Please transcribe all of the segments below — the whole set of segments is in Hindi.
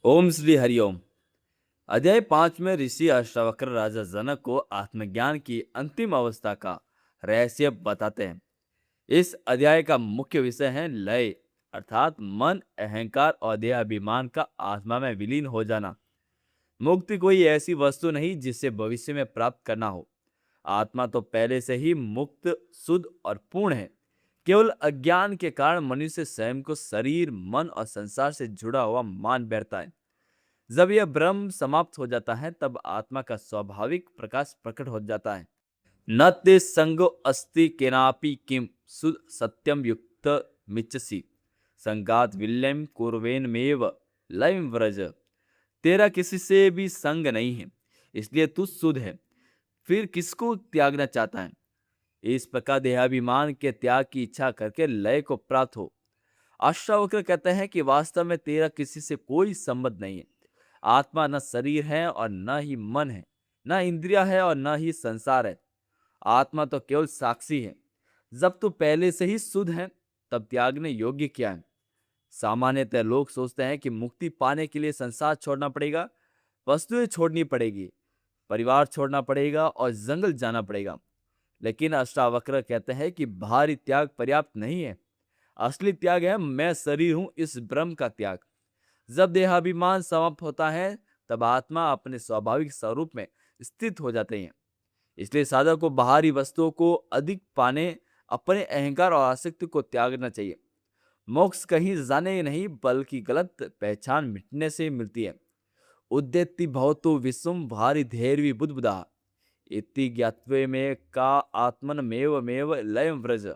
ओम श्री हरिओम। अध्याय 5 में ऋषि अष्टावक्र राजा जनक को आत्मज्ञान की अंतिम अवस्था का रहस्य बताते हैं। इस अध्याय का मुख्य विषय है लय, अर्थात मन, अहंकार और देहाभिमान का आत्मा में विलीन हो जाना। मुक्ति कोई ऐसी वस्तु नहीं जिसे भविष्य में प्राप्त करना हो। आत्मा तो पहले से ही मुक्त, शुद्ध और पूर्ण है। केवल अज्ञान के कारण मनुष्य स्वयं को शरीर, मन और संसार से जुड़ा हुआ मान बैठता है। जब यह भ्रम समाप्त हो जाता है तब आत्मा का स्वाभाविक प्रकाश प्रकट हो जाता है। न ते संगो अस्ति केनापि किम सुद सत्यम युक्त मिच्छसि संगात विल्यम कुर्वेन मेव लयम व्रज। तेरा किसी से भी संग नहीं है, इसलिए तू शुद्ध है। फिर किसको त्यागना चाहता है? इस प्रकार देहाभिमान के त्याग की इच्छा करके लय को प्राप्त हो। अष्टावक्र कहते हैं कि वास्तव में तेरा किसी से कोई संबंध नहीं है। आत्मा न शरीर है और न ही मन है, न इंद्रिया है और न ही संसार है। आत्मा तो केवल साक्षी है। जब तू पहले से ही शुद्ध है तब त्यागने योग्य क्या है? सामान्यतः लोग सोचते हैं कि मुक्ति पाने के लिए संसार छोड़ना पड़ेगा, वस्तुएं छोड़नी पड़ेगी, परिवार छोड़ना पड़ेगा और जंगल जाना पड़ेगा। लेकिन अष्टावक्र कहते हैं कि बाहरी त्याग पर्याप्त नहीं है। असली त्याग है मैं शरीर हूं, इस भ्रम का त्याग। जब देहाभिमान समाप्त होता है तब आत्मा अपने स्वाभाविक स्वरूप में स्थित हो जाते हैं। इसलिए साधक को बाहरी वस्तुओं को अधिक पाने अपने अहंकार और आसक्ति को त्यागना चाहिए। मोक्ष कहीं जाने नहीं बल्कि गलत पहचान मिटने से मिलती है। उद्यति भवतु विश्वम भारी धैर्य बुद्बुदा इति ज्ञात्वे में का आत्मन मेव मेव लयम व्रज।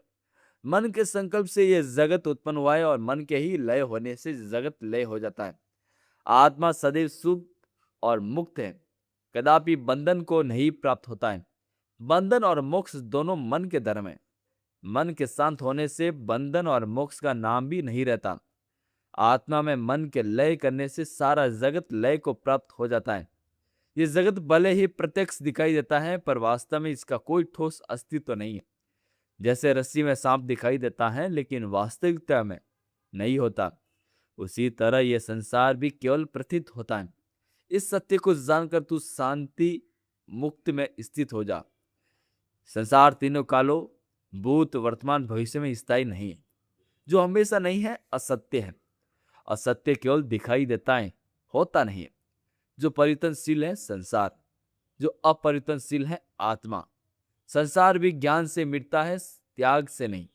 मन के संकल्प से यह जगत उत्पन्न हुआ है और मन के ही लय होने से जगत लय हो जाता है। आत्मा सदैव सुख और मुक्त है, कदापि बंधन को नहीं प्राप्त होता है। बंधन और मोक्ष दोनों मन के धर्म है। मन के शांत होने से बंधन और मोक्ष का नाम भी नहीं रहता। आत्मा में मन के लय करने से सारा जगत लय को प्राप्त हो जाता है। ये जगत भले ही प्रत्यक्ष दिखाई देता है पर वास्तव में इसका कोई ठोस अस्तित्व नहीं है। जैसे रस्सी में सांप दिखाई देता है लेकिन वास्तविकता में नहीं होता, उसी तरह यह संसार भी केवल प्रतीत होता है। इस सत्य को जानकर तू शांति मुक्त में स्थित हो जा। संसार तीनों कालों, भूत, वर्तमान, भविष्य में स्थायी नहीं है। जो हमेशा नहीं है असत्य है। असत्य केवल दिखाई देता है, होता नहीं है। जो परिवर्तनशील है संसार, जो अपरिवर्तनशील है आत्मा। संसार भी ज्ञान से मिटता है, त्याग से नहीं।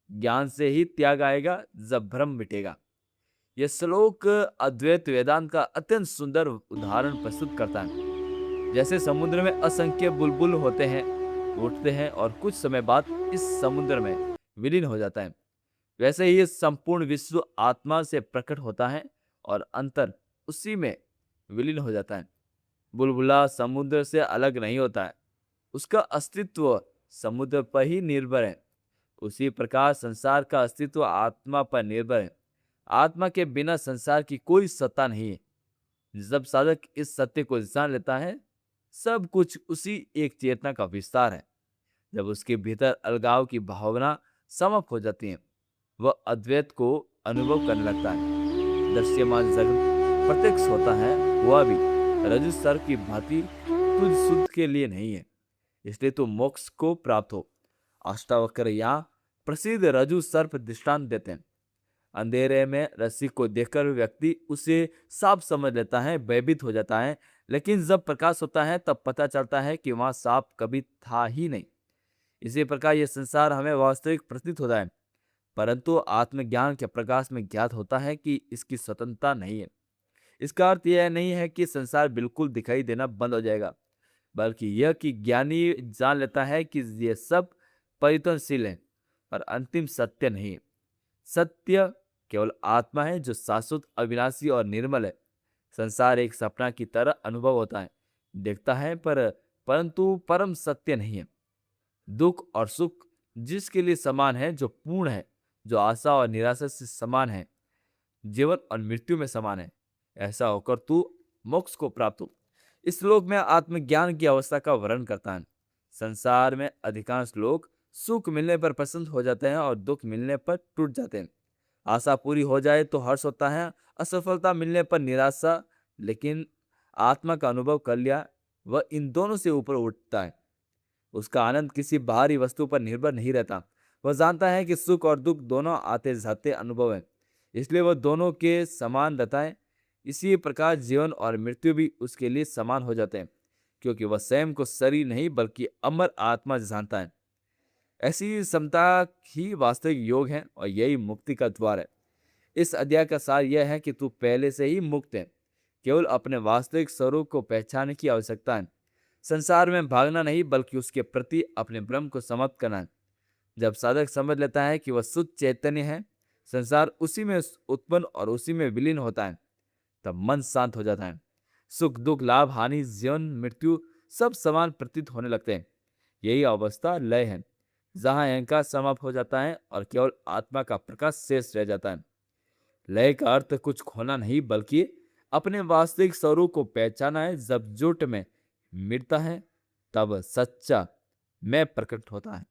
ज्ञान से ही त्याग आएगा जब भ्रम मिटेगा। यह श्लोक अद्वैत वेदांत का अत्यंत सुंदर उदाहरण प्रस्तुत करता है। जैसे समुद्र में असंख्य बुलबुल होते हैं, उठते हैं और कुछ समय बाद इस समुद्र में विलीन हो जाता है, वैसे ही संपूर्ण विश्व आत्मा से प्रकट होता है और अंतर उसी में विलीन हो जाता है। बुलबुला समुद्र से अलग नहीं होता है, उसका अस्तित्व समुद्र पर ही निर्भर है। उसी प्रकार संसार का अस्तित्व आत्मा पर निर्भर है। आत्मा के बिना संसार की कोई सत्ता नहीं है। जब साधक इस सत्य को जान लेता है, सब कुछ उसी एक चेतना का विस्तार है। जब उसके भीतर अलगाव की भावना समाप्त हो जाती है, वह अद्वैत को अनुभव करने लगता है। दृश्यमान जगत प्रत्यक्ष होता है, वह भी रजु सर्प की भांति तुझ सुध के लिए नहीं है, इसलिए तू मोक्ष को प्राप्त हो। अष्टावक्र यहाँ प्रसिद्ध रजु सर्प दृष्टांत देते हैं। अंधेरे में रस्सी को देखकर व्यक्ति उसे सांप समझ लेता है, भयभीत हो जाता है। लेकिन जब प्रकाश होता है तब पता चलता है कि वहां सांप कभी था ही नहीं। इसी प्रकार यह संसार हमें वास्तविक प्रतीत होता है, परंतु आत्मज्ञान के प्रकाश में ज्ञात होता है कि इसकी स्वतंत्रता नहीं है। इसका अर्थ यह नहीं है कि संसार बिल्कुल दिखाई देना बंद हो जाएगा, बल्कि यह कि ज्ञानी जान लेता है कि यह सब परिवर्तनशील है और अंतिम सत्य नहीं है। सत्य केवल आत्मा है जो शाश्वत, अविनाशी और निर्मल है। संसार एक सपना की तरह अनुभव होता है, देखता है परंतु परम सत्य नहीं है। दुख और सुख जिसके लिए समान है, जो पूर्ण है, जो आशा और निराशा से समान है, जीवन और मृत्यु में समान है, ऐसा होकर तू मोक्ष को प्राप्त हो। इस श्लोक में आत्मज्ञान की अवस्था का वर्णन करता है। संसार में अधिकांश लोग सुख मिलने पर प्रसन्न हो जाते हैं और दुख मिलने पर टूट जाते हैं। आशा पूरी हो जाए तो हर्ष होता है, असफलता मिलने पर निराशा, लेकिन आत्मा का अनुभव कर लिया वह इन दोनों से ऊपर उठता है। उसका आनंद किसी बाहरी वस्तु पर निर्भर नहीं रहता। वह जानता है कि सुख और दुख दोनों आते जाते अनुभव है, इसलिए वह दोनों के समान रहता है। इसी प्रकार जीवन और मृत्यु भी उसके लिए समान हो जाते हैं, क्योंकि वह स्वयं को शरीर नहीं बल्कि अमर आत्मा जानता है। ऐसी समता ही वास्तविक योग है और यही मुक्ति का द्वार है। इस अध्याय का सार यह है कि तू पहले से ही मुक्त है, केवल अपने वास्तविक स्वरूप को पहचानने की आवश्यकता है। संसार में भागना नहीं बल्कि उसके प्रति अपने ब्रह्म को समाप्त करना है। जब साधक समझ लेता है कि वह शुद्ध चैतन्य है, संसार उसी में उत्पन्न और उसी में विलीन होता है, तब मन शांत हो जाता है। सुख दुख लाभ हानि जीवन मृत्यु सब समान प्रतीत होने लगते हैं। यही अवस्था लय है, जहां अहंकार समाप्त हो जाता है और केवल आत्मा का प्रकाश शेष रह जाता है। लय का अर्थ कुछ खोना नहीं बल्कि अपने वास्तविक स्वरूप को पहचाना है। जब जुट में मिटता है तब सच्चा मैं प्रकट होता है।